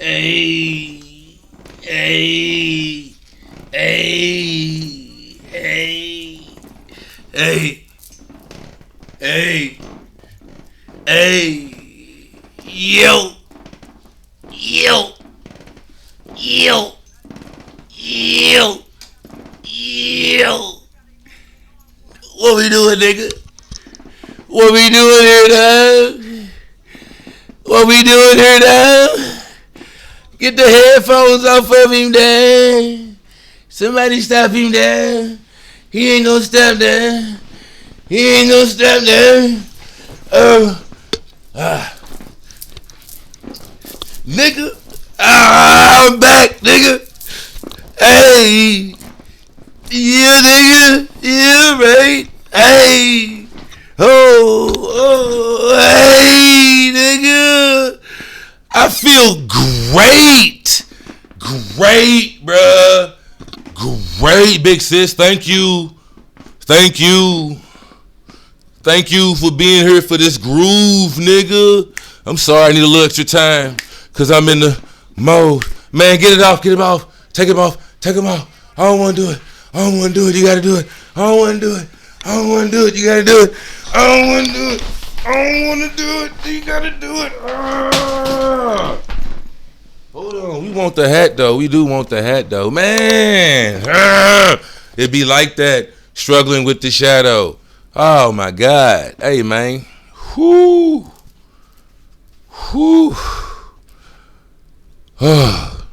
Hey, hey, hey, hey, hey, hey, hey, yo, yo, yo, yo, yo. What we doing, nigga? What we doing here now? What we doing here now? Get the headphones off of him, Dan. Somebody stop him, Dan. He ain't gonna stop, Dan. He ain't gonna stop, Dan. Nigga. I'm back, nigga. Hey. Yeah, nigga. Yeah, right. Hey. Oh, hey, nigga. I feel great. Great, bruh. Great, big sis. Thank you. Thank you. Thank you for being here for this groove, nigga. I'm sorry, I need a little extra time because I'm in the mode. Man, get it off, get it off. Take it off, take it off. I don't want to do it. I don't want to do it. You got to do it. I don't want to do it. I don't want to do it. You got to do it. I don't want to do it. I don't want to do it. You got to do it. Hold on. We want the hat, though. We do want the hat, though. Man. It be like that. Struggling with the shadow. Oh, my God. Hey, man. Whoo. Whoo. Oh.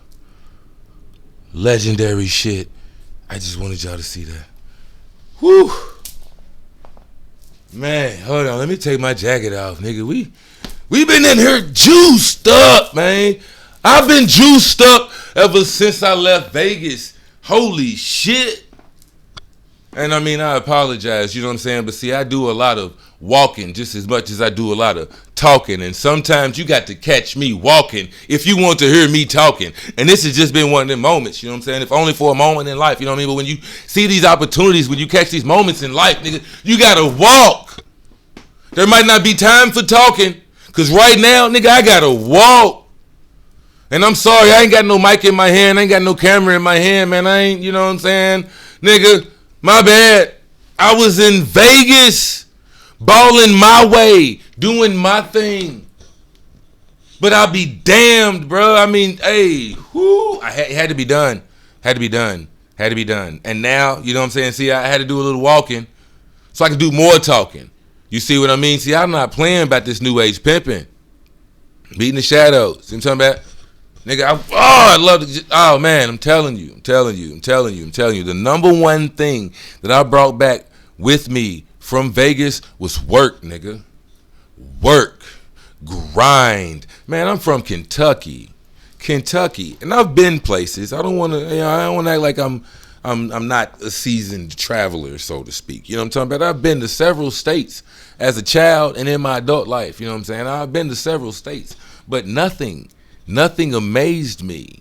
Legendary shit. I just wanted y'all to see that. Whoo. Man, hold on. Let me take my jacket off, nigga. We been in here juiced up, man. I've been juiced up ever since I left Vegas. Holy shit. And I mean, I apologize, you know what I'm saying? But see, I do a lot of walking just as much as I do a lot of talking. And sometimes you got to catch me walking if you want to hear me talking. And this has just been one of them moments, you know what I'm saying? If only for a moment in life, you know what I mean? But when you see these opportunities, when you catch these moments in life, nigga, you got to walk. There might not be time for talking because right now, nigga, I got to walk. And I'm sorry, I ain't got no mic in my hand. I ain't got no camera in my hand, man. I ain't, you know what I'm saying? Nigga, my bad. I was in Vegas, balling my way, doing my thing. But I'll be damned, bro. I mean, hey, whoo, it had to be done. Had to be done. Had to be done. And now, you know what I'm saying? See, I had to do a little walking so I could do more talking. You see what I mean? See, I'm not playing about this new age pimping. Beating the shadows. See what I'm talking about? Nigga, I love it. Oh, man, I'm telling you. The number one thing that I brought back with me from Vegas was work, nigga. Work. Grind. Man, I'm from Kentucky. And I've been places. I don't want to, I don't want to act like I'm not a seasoned traveler, so to speak. You know what I'm talking about? I've been to several states as a child and in my adult life. You know what I'm saying? I've been to several states, but nothing amazed me,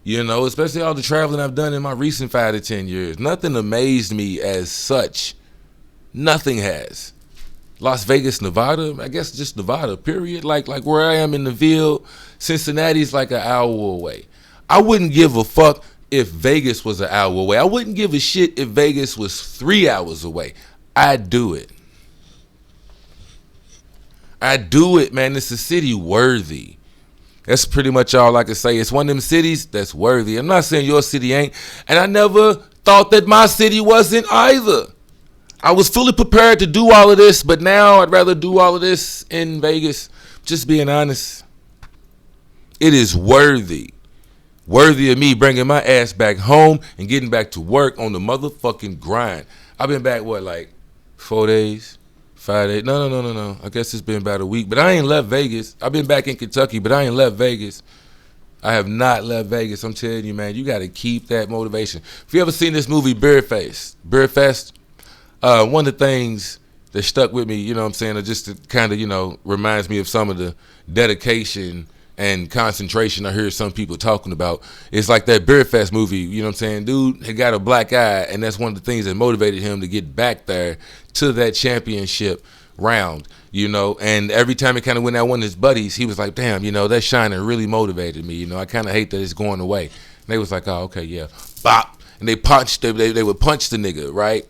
you know, especially all the traveling I've done in my recent 5 to 10 years. Nothing amazed me as such. Nothing has. Las Vegas, Nevada, I guess just Nevada, period. Like where I am in the Ville, Cincinnati's like an hour away. I wouldn't give a fuck if Vegas was an hour away. I wouldn't give a shit if Vegas was 3 hours away. I'd do it. Man. It's a city worthy. That's pretty much all I can say. It's one of them cities that's worthy. I'm not saying your city ain't. And I never thought that my city wasn't either. I was fully prepared to do all of this, but now I'd rather do all of this in Vegas. Just being honest. It is worthy. Worthy of me bringing my ass back home and getting back to work on the motherfucking grind. I've been back, 4 days? 5 days? No. I guess it's been about a week. But I ain't left Vegas. I've been back in Kentucky, but I ain't left Vegas. I have not left Vegas. I'm telling you, man, you got to keep that motivation. If you ever seen this movie, Beerfest, one of the things that stuck with me, you know what I'm saying, just kind of, reminds me of some of the dedication and concentration I hear some people talking about. It's like that Beerfest movie, you know what I'm saying? Dude had got a black eye, and that's one of the things that motivated him to get back there to that championship round, and every time he kind of went out one of his buddies, he was like, damn, that shining really motivated me, I kind of hate that it's going away. And they was like, oh, okay, yeah, bop, and they would punch the nigga, right?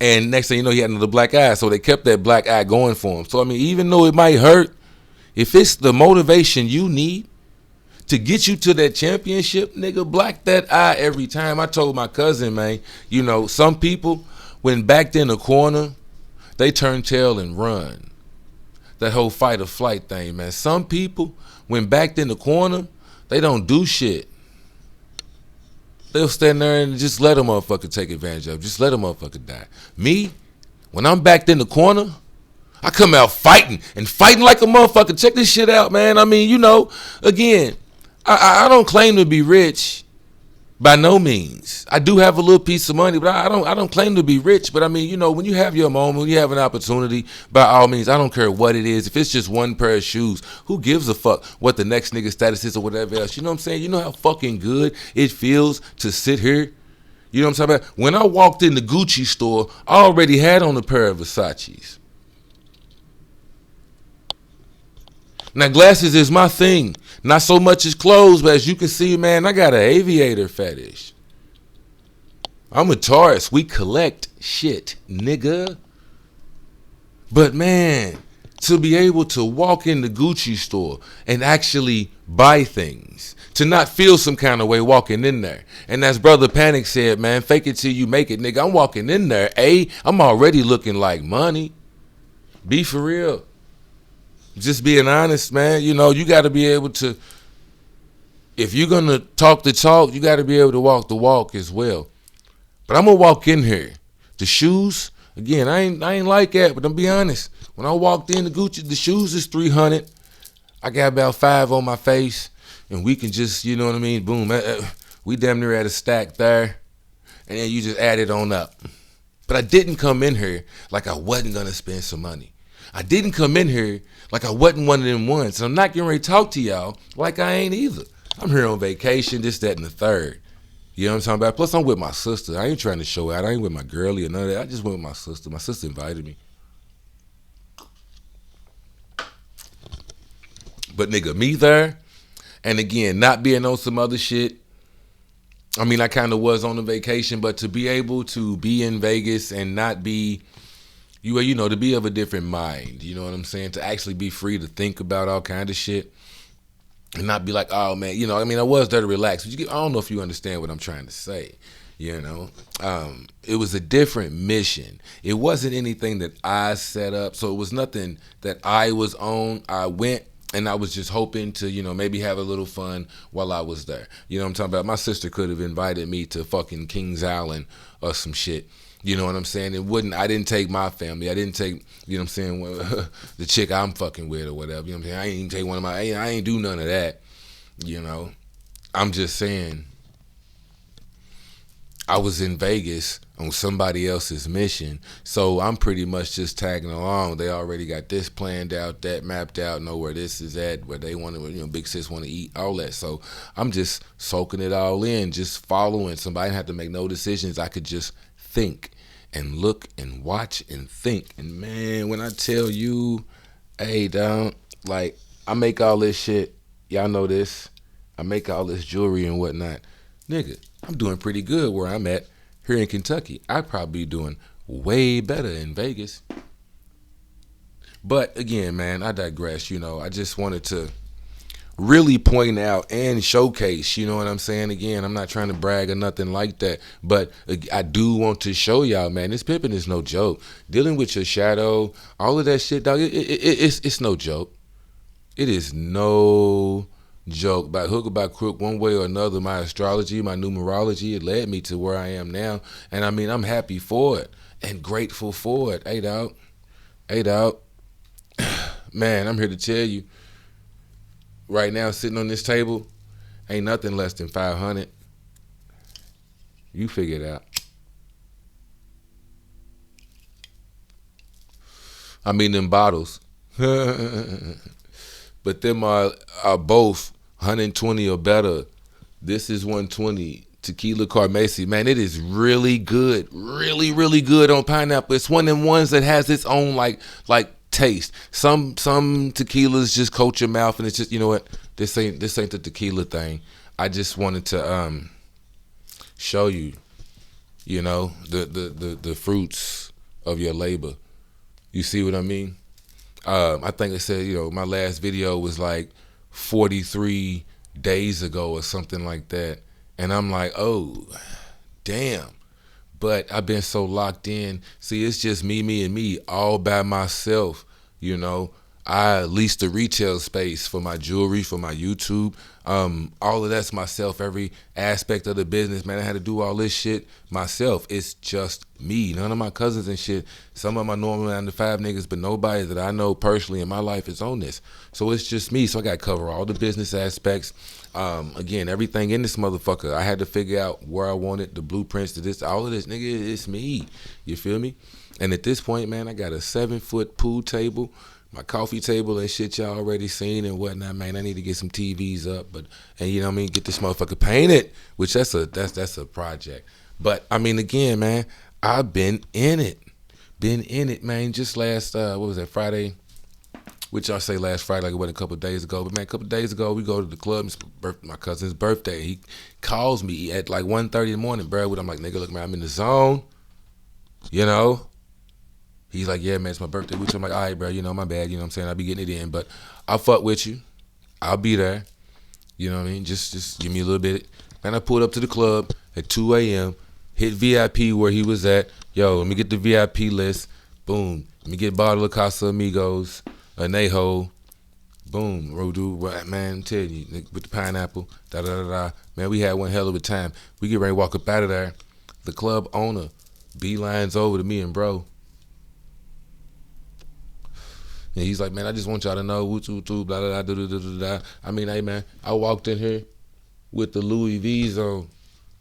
And next thing you know, he had another black eye, so they kept that black eye going for him. So I mean, even though it might hurt, if it's the motivation you need to get you to that championship, nigga, black that eye every time. I told my cousin, man, some people, when backed in the corner, they turn tail and run. That whole fight or flight thing, man. Some people, when backed in the corner, they don't do shit. They'll stand there and just let a motherfucker take advantage of. Just let a motherfucker die. Me, when I'm backed in the corner, I come out fighting like a motherfucker. Check this shit out, man. I mean, again, I don't claim to be rich. By no means. I do have a little piece of money, but I don't claim to be rich. But I mean, when you have your moment, when you have an opportunity, by all means, I don't care what it is. If it's just one pair of shoes, who gives a fuck what the next nigga status is or whatever else? You know what I'm saying? You know how fucking good it feels to sit here? You know what I'm talking about? When I walked in the Gucci store, I already had on a pair of Versace's. Now, glasses is my thing. Not so much as clothes, but as you can see, man, I got an aviator fetish. I'm a Taurus. We collect shit, nigga. But, man, to be able to walk in the Gucci store and actually buy things, to not feel some kind of way walking in there. And as Brother Panic said, man, fake it till you make it, nigga. I'm walking in there. I'm already looking like money. Be for real. Just being honest, man. You got to be able to, if you're going to talk the talk, you got to be able to walk the walk as well. But I'm going to walk in here. The shoes, again, I ain't like that, but I'm be honest. When I walked in the Gucci, the shoes is $300. I got about 5 on my face, and we can just, you know what I mean, boom. We damn near at a stack there, and then you just add it on up. But I didn't come in here like I wasn't going to spend some money. I didn't come in here like I wasn't one of them ones. And I'm not getting ready to talk to y'all like I ain't either. I'm here on vacation, this, that, and the third. You know what I'm talking about? Plus, I'm with my sister. I ain't trying to show out. I ain't with my girlie or none of that. I just went with my sister. My sister invited me. But, nigga, me there, and again, not being on some other shit. I mean, I kind of was on a vacation, but to be able to be in Vegas and not be... to be of a different mind, you know what I'm saying? To actually be free to think about all kind of shit and not be like, oh, man, I was there to relax. But I don't know if you understand what I'm trying to say, It was a different mission. It wasn't anything that I set up, so it was nothing that I was on. I went, and I was just hoping to, maybe have a little fun while I was there. You know what I'm talking about? My sister could have invited me to fucking Kings Island or some shit. You know what I'm saying? I didn't take my family. I didn't take, you know what I'm saying, the chick I'm fucking with or whatever. You know what I'm saying? I ain't take one of I ain't do none of that. I'm just saying, I was in Vegas on somebody else's mission. So I'm pretty much just tagging along. They already got this planned out, that mapped out, know where this is at, where they want to, Big Sis want to eat, all that. So I'm just soaking it all in, just following. Somebody didn't have to make no decisions. I could just think and look and watch and think. And man, when I tell you, hey, down, like, I make all this shit, y'all know this, I make all this jewelry and whatnot. Nigga, I'm doing pretty good where I'm at here in Kentucky. I'd probably be doing way better in Vegas. But again, man, I digress. I just wanted to really point out and showcase, you know what I'm saying? Again, I'm not trying to brag or nothing like that, but I do want to show y'all, man, this pimping is no joke. Dealing with your shadow, all of that shit, dog, it's no joke. It is no joke. By hook or by crook, one way or another, my astrology, my numerology, it led me to where I am now. And I mean, I'm happy for it and grateful for it. Hey, dog. Man, I'm here to tell you, right now, sitting on this table, ain't nothing less than 500. You figure it out. I mean, them bottles. But them are both 120 or better. This is 120. Tequila Carmesi. Man, it is really good. Really, really good on pineapple. It's one of them ones that has its own, like taste. Some tequilas just coat your mouth, and it's just, you know what? This ain't the tequila thing. I just wanted to show you, you know, the fruits of your labor. You see what I mean? I think it said, you know, my last video was like 43 days ago or something like that, and I'm like, oh, damn. But I've been so locked in. See, it's just me and me all by myself, you know. I leased the retail space for my jewelry, for my YouTube. All of that's myself. Every aspect of the business, man, I had to do all this shit myself. It's just me. None of my cousins and shit. Some of my normal 9-to-5 niggas, but nobody that I know personally in my life is on this. So it's just me. So I got to cover all the business aspects. Again, everything in this motherfucker. I had to figure out where I wanted, the blueprints to this, all of this, nigga, it's me. You feel me? And at this point, man, I got a 7-foot pool table, my coffee table and shit y'all already seen and whatnot, man. I need to get some TVs up, and you know what I mean, get this motherfucker painted, which that's a project. But I mean, again, man, I've been in it, man. Just last what was that, Friday? Which I say last Friday, like it wasn't a couple of days ago. But man, a couple of days ago, we go to the club. It's my cousin's birthday. He calls me at like 1:30 in the morning, bro. I'm like, nigga, look, man, I'm in the zone. You know? He's like, yeah, man, it's my birthday. Which I'm like, all right, bro, you know, my bad. You know what I'm saying? I'll be getting it in. But I'll fuck with you. I'll be there. You know what I mean? Just give me a little bit. Man, I pulled up to the club at 2 a.m., hit VIP where he was at. Yo, let me get the VIP list. Boom. Let me get a bottle of Casamigos. Anejo, boom, Rodu, man, I'm telling you, with the pineapple, da-da-da-da. Man, we had one hell of a time. We get ready to walk up out of there. The club owner beelines over to me and bro. And he's like, man, I just want y'all to know, Wizzuhd, blah, blah, blah, da-da-da-da-da. I mean, hey, man, I walked in here with the Louis V's on.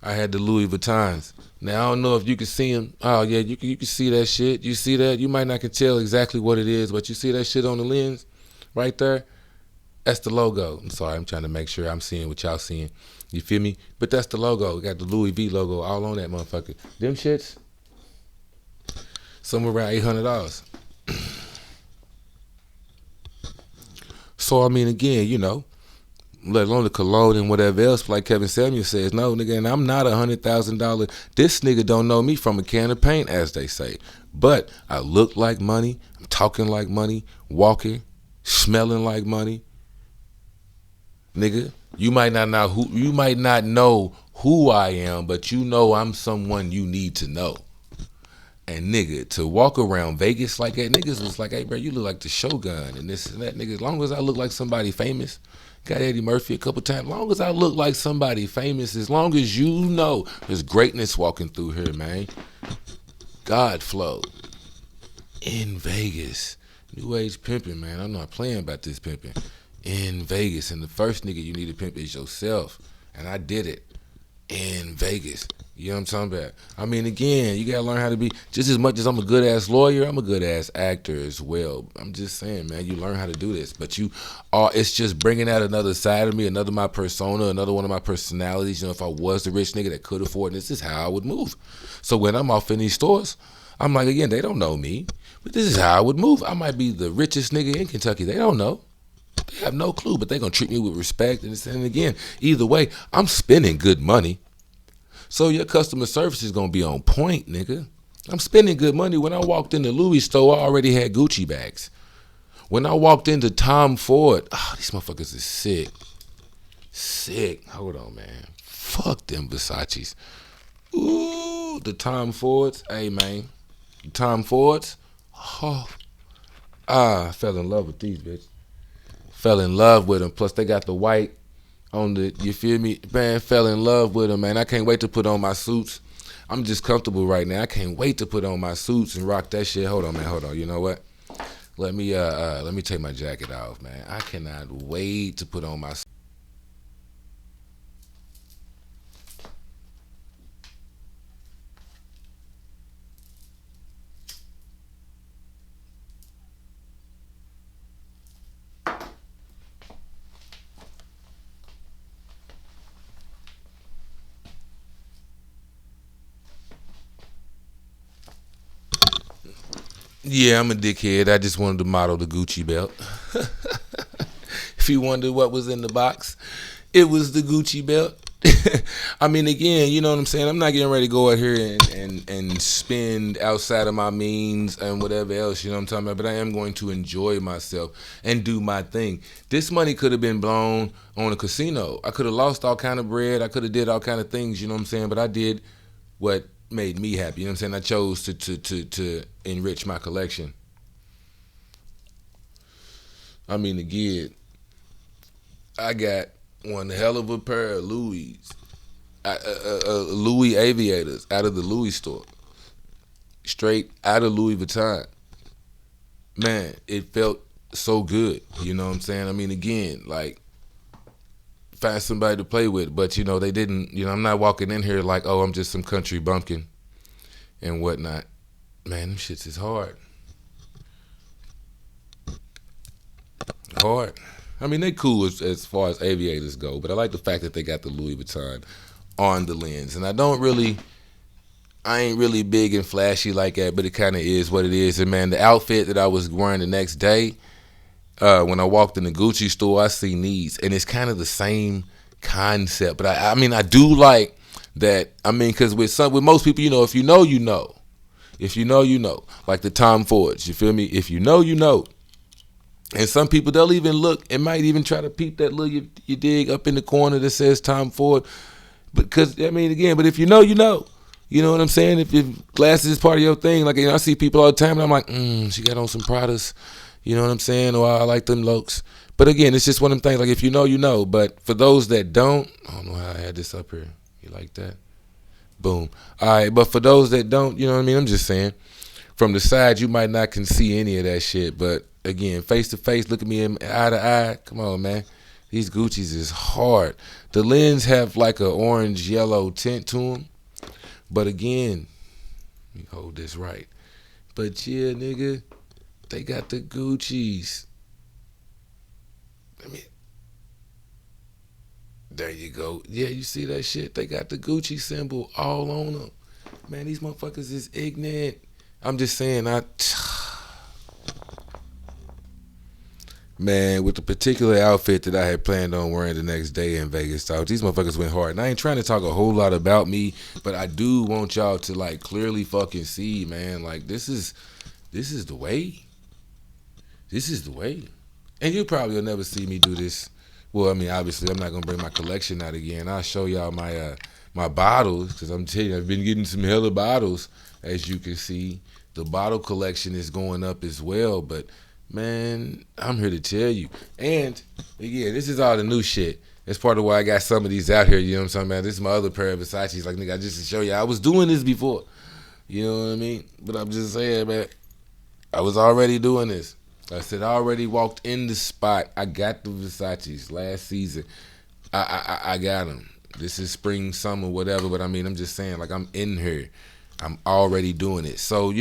I had the Louis Vuittons. Now, I don't know if you can see them. Oh, yeah, you can see that shit. You see that? You might not can tell exactly what it is, but you see that shit on the lens right there? That's the logo. I'm sorry, I'm trying to make sure I'm seeing what y'all seeing. You feel me? But that's the logo. We got the Louis V logo all on that motherfucker. Them shits, somewhere around $800. So, I mean, again, you know, let alone the cologne and whatever else, like Kevin Samuel says, no, nigga, and I'm not $100,000. This nigga don't know me from a can of paint, as they say. But I look like money, I'm talking like money, walking, smelling like money. Nigga, you might not know who I am, but you know I'm someone you need to know. And nigga, to walk around Vegas like that, niggas was like, hey bro, you look like the Shogun and this and that, nigga. As long as I look like somebody famous, got Eddie Murphy a couple times. As long as I look like somebody famous, as long as you know there's greatness walking through here, man. God flow in Vegas. New age pimping, man. I'm not playing about this pimping. In Vegas. And the first nigga you need to pimp is yourself. And I did it in Vegas. You know what I'm talking about? I mean, again, you gotta learn how to be, just as much as I'm a good ass lawyer, I'm a good ass actor as well. I'm just saying, man, you learn how to do this. But it's just bringing out another side of me, another my persona, another one of my personalities. You know, if I was the rich nigga that could afford this is how I would move. So when I'm off in these stores, I'm like, again, they don't know me, but this is how I would move. I might be the richest nigga in Kentucky. They don't know. They have no clue, but they're gonna treat me with respect. And again, either way, I'm spending good money. So your customer service is going to be on point, nigga. I'm spending good money. When I walked in the Louis store, I already had Gucci bags. When I walked into Tom Ford, these motherfuckers is sick. Sick. Hold on, man. Fuck them Versace's. Ooh, the Tom Fords. Hey, man. The Tom Fords. Oh. I fell in love with these, bitch. Fell in love with them. Plus, they got the white on the, you feel me? Man, fell in love with them, man. I can't wait to put on my suits. I'm just comfortable right now. I can't wait to put on my suits and rock that shit. Hold on, man. Hold on. You know what? Let me take my jacket off, man. I cannot wait to put on my suits. Yeah, I'm a dickhead. I just wanted to model the Gucci belt. If you wondered what was in the box, it was the Gucci belt. I mean, again, you know what I'm saying? I'm not getting ready to go out here and spend outside of my means and whatever else, you know what I'm talking about? But I am going to enjoy myself and do my thing. This money could have been blown on a casino. I could have lost all kind of bread. I could have did all kind of things, you know what I'm saying? But I did what made me happy, you know what I'm saying? I chose to enrich my collection. I mean, again, I got one hell of a pair of Louis aviators out of the Louis store, straight out of Louis Vuitton. Man, it felt so good. You know what I'm saying? I mean, again, like find somebody to play with, but they didn't. I'm not walking in here like, oh, I'm just some country bumpkin and whatnot. Man, them shits is hard. Hard. I mean, they cool as far as aviators go, but I like the fact that they got the Louis Vuitton on the lens. And I ain't really big and flashy like that, but it kind of is what it is. And man, the outfit that I was wearing the next day, when I walked in the Gucci store, I seen these, and it's kind of the same concept. But I mean, I do like that. I mean, because with most people, if you know, you know. If you know, you know. Like the Tom Fords, you feel me? If you know, you know. And some people, they'll even look and might even try to peep that little you dig up in the corner that says Tom Ford. Because, I mean, again, but if you know, you know. You know what I'm saying? If glasses is part of your thing, like, I see people all the time and I'm like, she got on some Pradas. You know what I'm saying? Or I like them looks. But again, it's just one of them things, like, if you know, you know. But for those that don't, I don't know how I had this up here. You like that? Boom. All right, but for those that don't, you know what I mean? I'm just saying. From the side, you might not can see any of that shit, but again, face to face, look at me eye to eye. Come on, man. These Gucci's is hard. The lens have like a orange yellow tint to them, but again, let me hold this right. But yeah, nigga, they got the Gucci's. I mean, there you go. Yeah, you see that shit? They got the Gucci symbol all on them. Man, these motherfuckers is ignorant. I'm just saying, man, with the particular outfit that I had planned on wearing the next day in Vegas, these motherfuckers went hard. And I ain't trying to talk a whole lot about me, but I do want y'all to like clearly fucking see, man, like this is the way. This is the way. And you probably will never see me do this. Well, I mean, obviously, I'm not gonna bring my collection out again. I'll show y'all my bottles, because I'm telling you, I've been getting some hella bottles, as you can see. The bottle collection is going up as well, but man, I'm here to tell you. And again, this is all the new shit. That's part of why I got some of these out here. You know what I'm talking about? This is my other pair of Versace's. Like, nigga, I just to show you, I was doing this before. You know what I mean? But I'm just saying, man, I was already doing this. I said I already walked in the spot. I got the Versace's last season. I got them. This is spring, summer, whatever. But I mean, I'm just saying, like, I'm in here. I'm already doing it. So,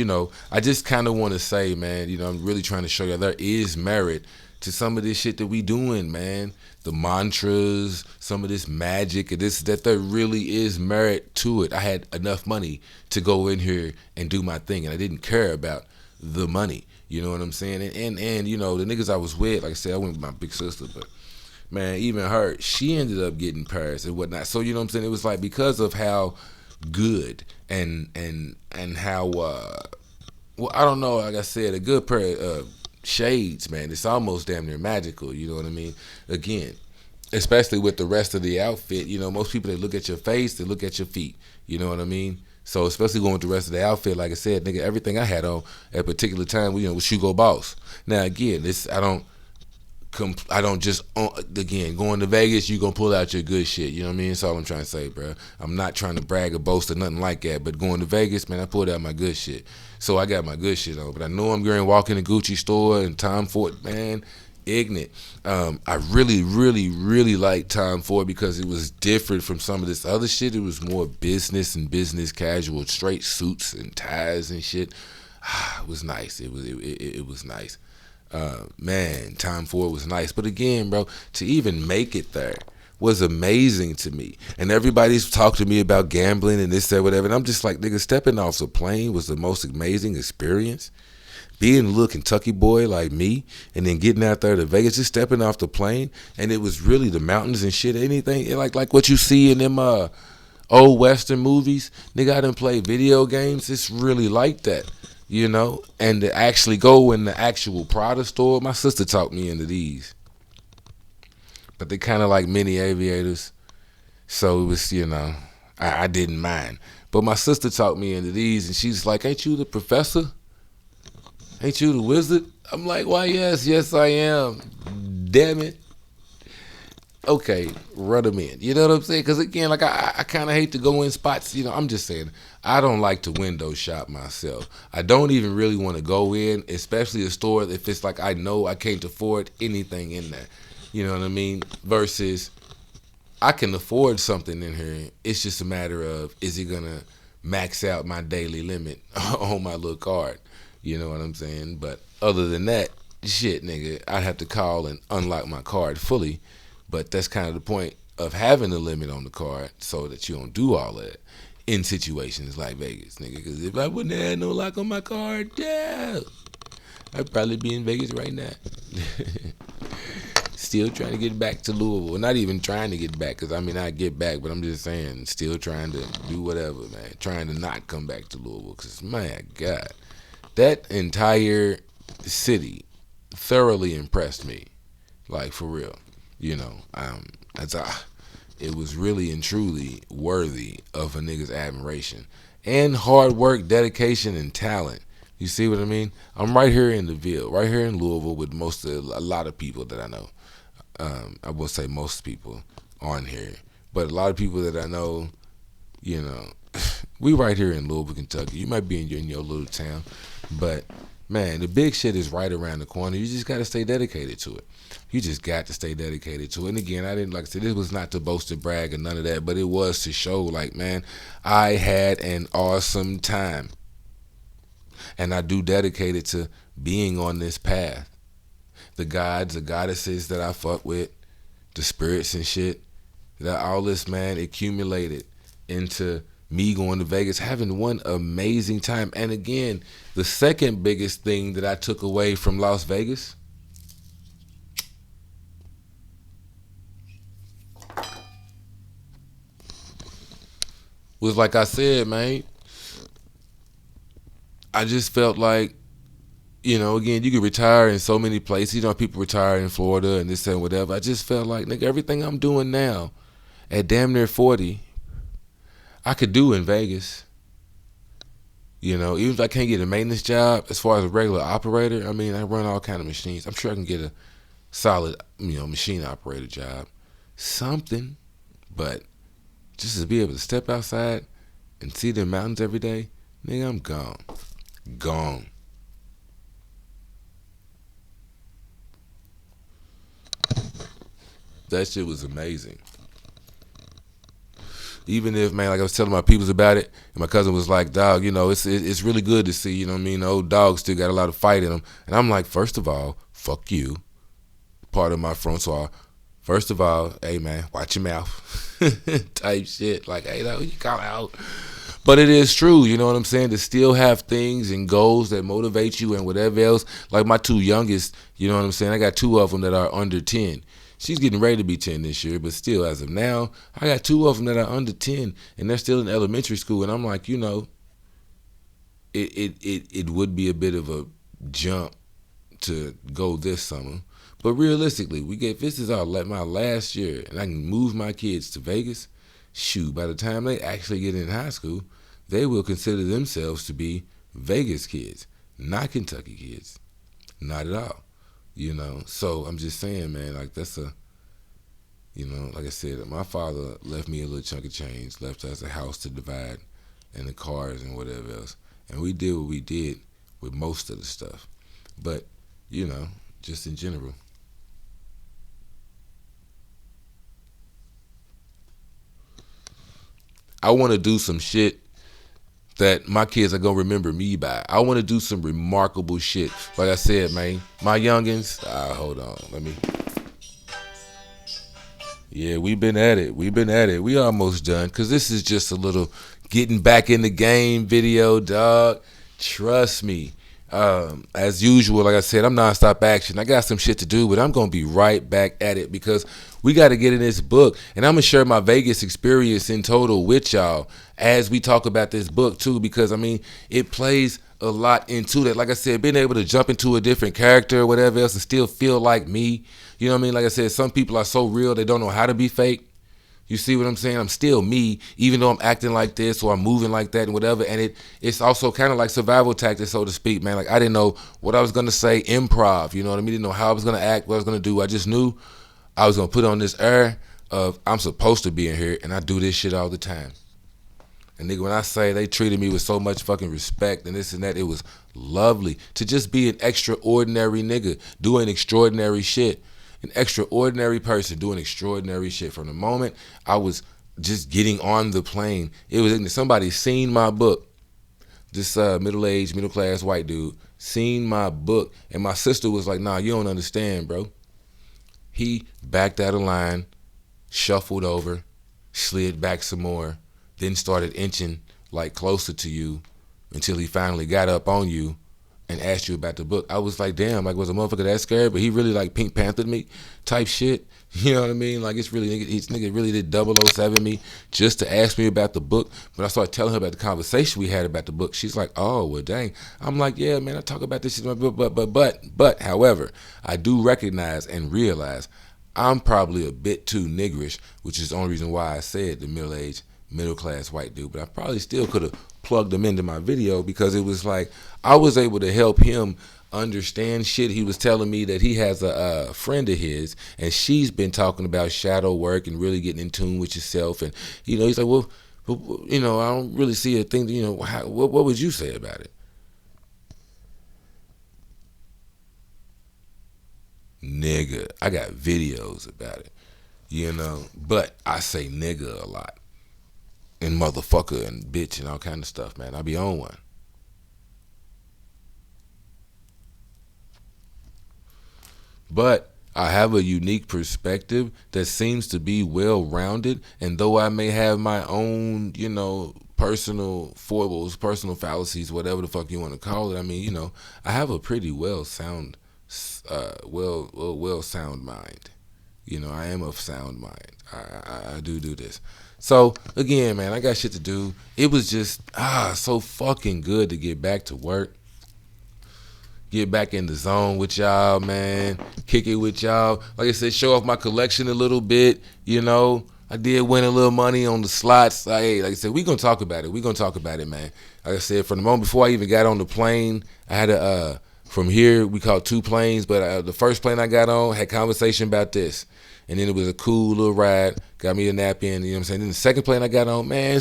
I just kind of want to say, man, I'm really trying to show you there is merit to some of this shit that we doing, man. The mantras, some of this magic, and that there really is merit to it. I had enough money to go in here and do my thing, and I didn't care about the money. You know what I'm saying? And the niggas I was with, like I said, I went with my big sister, but man, even her, she ended up getting Paris and whatnot. So, you know what I'm saying? It was like because of how good and how well, I don't know, like I said, a good pair of shades, man, it's almost damn near magical. You know what I mean? Again, especially with the rest of the outfit, most people, they look at your face, they look at your feet. You know what I mean? So especially going with the rest of the outfit, like I said, nigga, everything I had on at a particular time, was Hugo Boss. Now again, I don't just, again, going to Vegas, you gonna pull out your good shit. You know what I mean? That's all I'm trying to say, bro. I'm not trying to brag or boast or nothing like that, but going to Vegas, man, I pulled out my good shit. So I got my good shit on. But I know I'm going to walk in the Gucci store and Tom Ford, man, ignorant. I really, really, really like Tom Ford because it was different from some of this other shit. It was more business and business casual, straight suits and ties and shit. It was nice. It was nice. Man, Tom Ford was nice. But again, bro, to even make it there was amazing to me. And everybody's talked to me about gambling and this, that, whatever. And I'm just like, nigga, stepping off the plane was the most amazing experience. being a little Kentucky boy like me, and then getting out there to Vegas, just stepping off the plane, and it was really the mountains and shit. Anything like what you see in them old Western movies. Nigga, I done play video games. It's really like that, you know. And to actually go in the actual Prada store, my sister talked me into these, but they kind of like mini aviators, so it was, you know, I didn't mind. But my sister talked me into these, and she's like, "Ain't you the professor? Ain't you the wizard?" I'm like, "Why, yes, I am. Damn it." Okay, run them in. You know what I'm saying? Because again, like I kind of hate to go in spots. You know, I'm just saying, I don't like to window shop myself. I don't even really want to go in, especially a store if it's like I know I can't afford anything in there. You know what I mean? Versus I can afford something in here. It's just a matter of, is it gonna max out my daily limit on my little card? You know what I'm saying? But other than that, shit, nigga, I'd have to call and unlock my card fully. But that's kind of the point of having a limit on the card, so that you don't do all that in situations like Vegas, nigga. Because if I wouldn't have had no lock on my card, yeah, I'd probably be in Vegas right now. Still trying to get back to Louisville. Well, not even trying to get back, because I mean, I get back, but I'm just saying, still trying to do whatever, man. Trying to not come back to Louisville, because, man, God, that entire city thoroughly impressed me. Like, for real. You know, it was really and truly worthy of a nigga's admiration. And hard work, dedication, and talent. You see what I mean? I'm right here in the Ville, right here in Louisville with a lot of people that I know. I will say most people on here. But a lot of people that I know, you know, we right here in Louisville, Kentucky. You might be in your little town, but man, the big shit is right around the corner. You just got to stay dedicated to it. You just got to stay dedicated to it. And again, I didn't, like I said, this was not to boast or brag or none of that, but it was to show, like, man, I had an awesome time. And I do dedicate it to being on this path. The gods, the goddesses that I fuck with, the spirits and shit, that all this, man, accumulated into me going to Vegas, having one amazing time. And again, the second biggest thing that I took away from Las Vegas was, like I said, man, I just felt like, you know, again, you could retire in so many places. You know, people retire in Florida and this and whatever. I just felt like, nigga, everything I'm doing now at damn near 40, I could do in Vegas. You know, even if I can't get a maintenance job, as far as a regular operator, I mean, I run all kind of machines. I'm sure I can get a solid, you know, machine operator job. Something. But just to be able to step outside and see the mountains every day, nigga, I'm gone. Gone. That shit was amazing. Even if, man, like I was telling my peoples about it, and my cousin was like, dog, you know, it's really good to see, you know what I mean, the old dogs still got a lot of fight in them. And I'm like, first of all, fuck you. Part of my Francois. First of all, hey, man, watch your mouth. Type shit. Like, hey, no, you call out. But it is true, you know what I'm saying, to still have things and goals that motivate you and whatever else. Like my two youngest, you know what I'm saying, I got two of them that are under 10. She's getting ready to be 10 this year, but still, as of now, I got two of them that are under 10, and they're still in elementary school. And I'm like, you know, it would be a bit of a jump to go this summer. But realistically, this is my last year, and I can move my kids to Vegas. Shoot, by the time they actually get in high school, they will consider themselves to be Vegas kids, not Kentucky kids. Not at all. You know, so I'm just saying, man, like that's you know, like I said, my father left me a little chunk of change, left us a house to divide and the cars and whatever else. And we did what we did with most of the stuff. But, you know, just in general. I want to do some shit that my kids are going to remember me by. I want to do some remarkable shit. Like I said, man, my youngins, hold on, yeah, we've been at it. We almost done, because this is just a little getting back in the game video, dog. Trust me, As usual, like I said, I'm nonstop action. I got some shit to do, but I'm gonna be right back at it because we got to get in this book, and I'm gonna share my Vegas experience in total with y'all as we talk about this book too. Because I mean, it plays a lot into that. Like I said, being able to jump into a different character or whatever else and still feel like me. You know what I mean? Like I said, some people are so real they don't know how to be fake. You see what I'm saying? I'm still me, even though I'm acting like this or I'm moving like that and whatever. And it's also kind of like survival tactics, so to speak, man. Like I didn't know what I was gonna say, improv. You know what I mean? Didn't know how I was gonna act, what I was gonna do. I just knew I was gonna put on this air of I'm supposed to be in here, and I do this shit all the time. And nigga, when I say they treated me with so much fucking respect and this and that, it was lovely to just be an extraordinary nigga doing extraordinary shit. An extraordinary person doing extraordinary shit. From the moment I was just getting on the plane, it was somebody seen my book. This middle-aged, middle-class white dude seen my book, and my sister was like, "Nah, you don't understand, bro." He backed out of line, shuffled over, slid back some more, then started inching like closer to you until he finally got up on you and asked you about the book. I was like, damn, like was a motherfucker that scared? But he really like Pink Panthered me type shit. You know what I mean? Like it's really, nigga really did 007 me just to ask me about the book. But I started telling her about the conversation we had about the book. She's like, oh, well, dang. I'm like, yeah, man, I talk about this shit in my book, but, however, I do recognize and realize I'm probably a bit too niggerish, which is the only reason why I said the middle-aged, middle-class white dude. But I probably still could have plugged him into my video because it was like I was able to help him understand shit. He was telling me that he has a friend of his, and she's been talking about shadow work and really getting in tune with yourself. And you know, he's like, well, you know, I don't really see a thing. You know, what would you say about it? Nigga, I got videos about it. You know, but I say nigga a lot and motherfucker and bitch and all kind of stuff, man. I be on one. But I have a unique perspective that seems to be well-rounded, and though I may have my own, you know, personal foibles, personal fallacies, whatever the fuck you want to call it, I mean, you know, I have a pretty well sound mind. You know, I am of sound mind. I do this. So again, man, I got shit to do. It was just so fucking good to get back to work. Get back in the zone with y'all, man. Kick it with y'all. Like I said, show off my collection a little bit. You know, I did win a little money on the slots. Like I said, we gonna talk about it. We gonna talk about it, man. Like I said, from the moment before I even got on the plane, I had a from here we called two planes, but the first plane I got on had conversation about this, and then it was a cool little ride. Got me a nap in. You know what I'm saying? Then the second plane I got on, man.